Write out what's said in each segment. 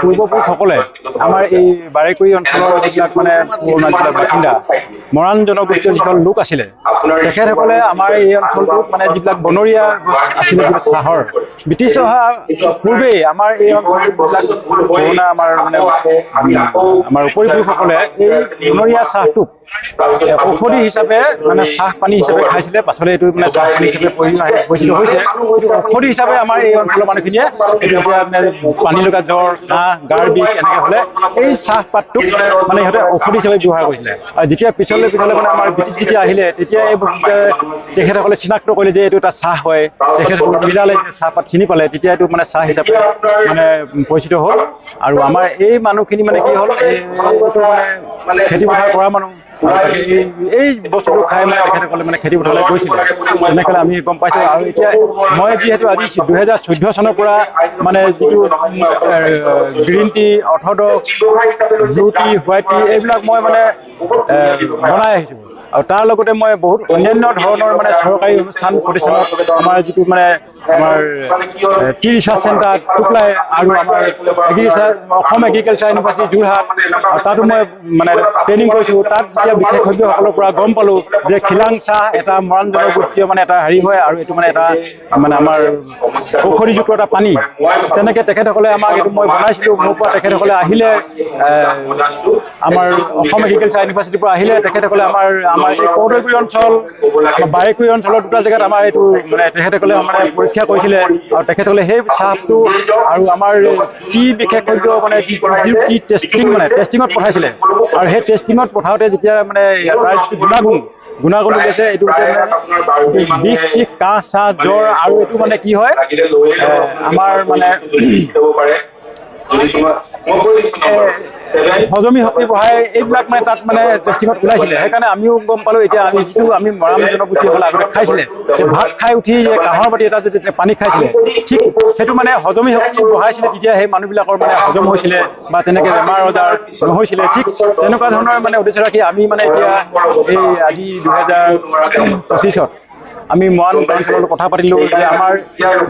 পূৰ্বপুৰুষসকলে আমাৰ এই বাৰেকুৰি অঞ্চলৰ যিবিলাক মানে পুৰণা যিবিলাক বাসিন্দা মৰাণ জনগোষ্ঠীয় যিসকল লোক আছিলে তেখেতসকলে আমাৰ এই অঞ্চলটোত মানে যিবিলাক বনৰীয়া আছিলে চাহৰ ব্ৰিটিছ অহা পূৰ্বেই আমাৰ এই অঞ্চলবিলাক পুৰণা আমাৰ মানে আমাৰ উপৰিপুৰুষসকলে এই বনৰীয়া চাহটোক ঔষধি হিচাপে মানে চাহ পানী হিচাপে খাইছিলে পাছলৈ এইটো মানে চাহ পানী হিচাপে পৰিচিত হৈছে কিন্তু ঔষধি হিচাপে আমাৰ এই অঞ্চলৰ মানুহখিনিয়ে এইটো এতিয়া পানী লগা জ্বৰ কাহ গাৰ বিষ এনেকৈ হ'লে এই চাহপাতটোক মানে সিহঁতে ঔষধি হিচাপে ব্যৱহাৰ কৰিছিলে আৰু যেতিয়া পিছলৈ মানে আমাৰ ব্ৰিটিছ যেতিয়া আহিলে তেতিয়া এই তেখেতসকলে চিনাক্ত কৰিলে যে এইটো এটা চাহ হয় তেখেতসকলে মিলালে চাহপাত চিনি পালে তেতিয়া এইটো মানে চাহ হিচাপে মানে পৰিচিত হ'ল আৰু আমাৰ এই মানুহখিনি মানে কি হ'ল এইটো মানে খেতি পথাৰ কৰা মানুহ এই বস্তুটো খাই মানে তেখেতসকলে মানে খেতি পথাৰলৈ গৈছিলে তেনেকৈ আমি গম পাইছোঁ আৰু এতিয়া মই যিহেতু আজি 2014 চনৰ পৰা মানে যিটো green tea Orthodox blue T white T এইবিলাক মই মানে বনাই আহিছোঁ আৰু তাৰ লগতে মই বহুত অন্যান্য ধৰণৰ মানে চৰকাৰী অনুষ্ঠান প্ৰতিষ্ঠানত আমাৰ যিটো মানে আমাৰ টি ৰিচাৰ্চ চেণ্টাৰ টুকলাই আৰু আমাৰ অসম এগ্ৰিকালচাৰ ইউনিভাৰ্চিটি যোৰহাট আৰু তাতো মই মানে ট্ৰেইনিং কৰিছোঁ তাত যেতিয়া বিশেষজ্ঞসকলৰ পৰা গম পালোঁ যে খিলাং চাহ এটা মৰাণ জনগোষ্ঠীয় মানে এটা হেৰি হয় আৰু এইটো মানে এটা মানে আমাৰ ঔষধিযুক্ত এটা পানী তেনেকৈ তেখেতসকলে আমাক এইটো মই বনাইছিলোঁ মোৰ পৰা তেখেতসকলে আহিলে আমাৰ অসম এগ্ৰিকালচাৰ ইউনিভাৰ্চিটিৰ পৰা আহিলে তেখেতসকলে আমাৰ এই কৌদৈগুৰি অঞ্চল আমাৰ বাৰেকুৰি অঞ্চলৰ দুটা জেগাত আমাৰ এইটো মানে তেখেতসকলে মানে পৰীক্ষা কৰিছিলে আৰু তেখেতসকলে সেই চাহটো আৰু আমাৰ টি বিশেষজ্ঞ মানে টি টেষ্টিঙত পঠাইছিলে আৰু সেই টেষ্টিঙত পঠাওঁতে যেতিয়া মানে তাৰ যিটো গুণাগুণ গৈছে এইটো বিষ চিষ কাহ চাহ জ্বৰ আৰু এইটো মানে কি হয় আমাৰ মানে হজমি শক্তি বঢ়াই এইবিলাক মানে তাত মানে টেষ্টিঙত ওলাইছিলে সেইকাৰণে আমিও গম পালোঁ এতিয়া আমি যিটো আমি মৰাণ জনগোষ্ঠীসকলে আগতে খাইছিলে ভাত খাই উঠি যে কাঁহৰ বাতি এটা যদি পানী খাইছিলে ঠিক সেইটো মানে হজমি শক্তি বঢ়াইছিলে তেতিয়া সেই মানুহবিলাকৰ মানে হজম হৈছিলে বা তেনেকৈ বেমাৰ আজাৰ নহৈছিলে ঠিক তেনেকুৱা ধৰণৰ মানে উদ্দেশ্য ৰাখি আমি মানে এতিয়া এই আজি 2025 আমি মৰাণ অঞ্চলৰ কথা পাতিলোঁ যে আমাৰ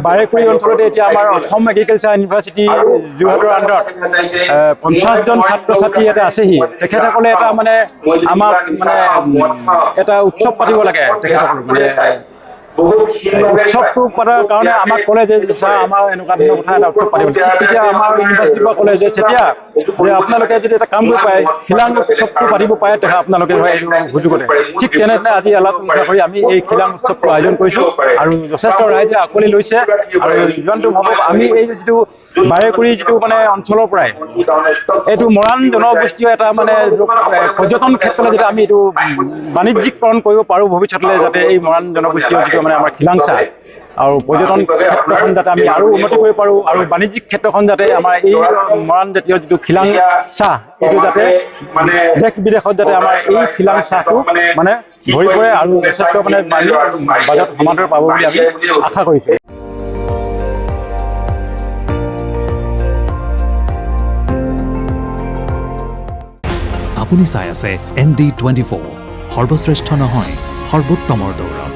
বাৰেকুৰি অঞ্চলতে এতিয়া আমাৰ অসম এগ্ৰিকালচাৰ ইউনিভাৰ্চিটি যোৰহাটৰ আণ্ডাৰত 50জন ছাত্ৰ ছাত্ৰী ইয়াতে আছেহি তেখেতসকলে এটা মানে আমাক মানে এটা উৎসৱ পাতিব লাগে তেখেতসকলে মানে উৎসৱটো পতাৰ কাৰণে আমাক ক'লে যে ছাৰ আমাৰ এনেকুৱা ধৰণৰ কথা এটা উৎসৱ পাতিব তেতিয়া আমাৰ ইউনিভাৰ্চিটিৰ পৰা ক'লে যে তেতিয়া যে আপোনালোকে যদি এটা কাম কৰিব পাৰে খিলাং উৎসৱটো পাতিব পাৰে তেতিয়া আপোনালোকে এইটো সুযোগতে ঠিক তেনেধৰণে আজি আলোচনা কৰি আমি এই খিলাং উৎসৱটো আয়োজন কৰিছোঁ আৰু যথেষ্ট ৰাইজে আঁকোৱালি লৈছে আৰু যিমানটো ভাবোঁ আমি এই যিটো বাৰেকুৰি যিটো মানে অঞ্চলৰ পৰাই এইটো মৰাণ জনগোষ্ঠীয় এটা মানে পৰ্যটন ক্ষেত্ৰলৈ যাতে আমি এইটো বাণিজ্যিকৰণ কৰিব পাৰোঁ ভৱিষ্যতলৈ যাতে এই মৰাণ জনগোষ্ঠীয় যিটো মানে আমাৰ খিলাং চাহ আৰু পৰ্যটন ক্ষেত্ৰখন যাতে আমি আৰু উন্নতি কৰিব পাৰোঁ আৰু বাণিজ্যিক ক্ষেত্ৰখন যাতে আমাৰ এই মৰাণ জাতীয় যিটো খিলাং চাহ এইটো যাতে দেশ বিদেশত যাতে আমাৰ এই খিলাং চাহটো মানে ভৰি পৰে আৰু যথেষ্ট মানে বাজেট সমাদৰ পাব বুলি আমি আশা কৰিছোঁ। আপুনি চাই আছে ND24 সৰ্বশ্ৰেষ্ঠ নহয় সৰ্বোত্তমৰ দৌৰ।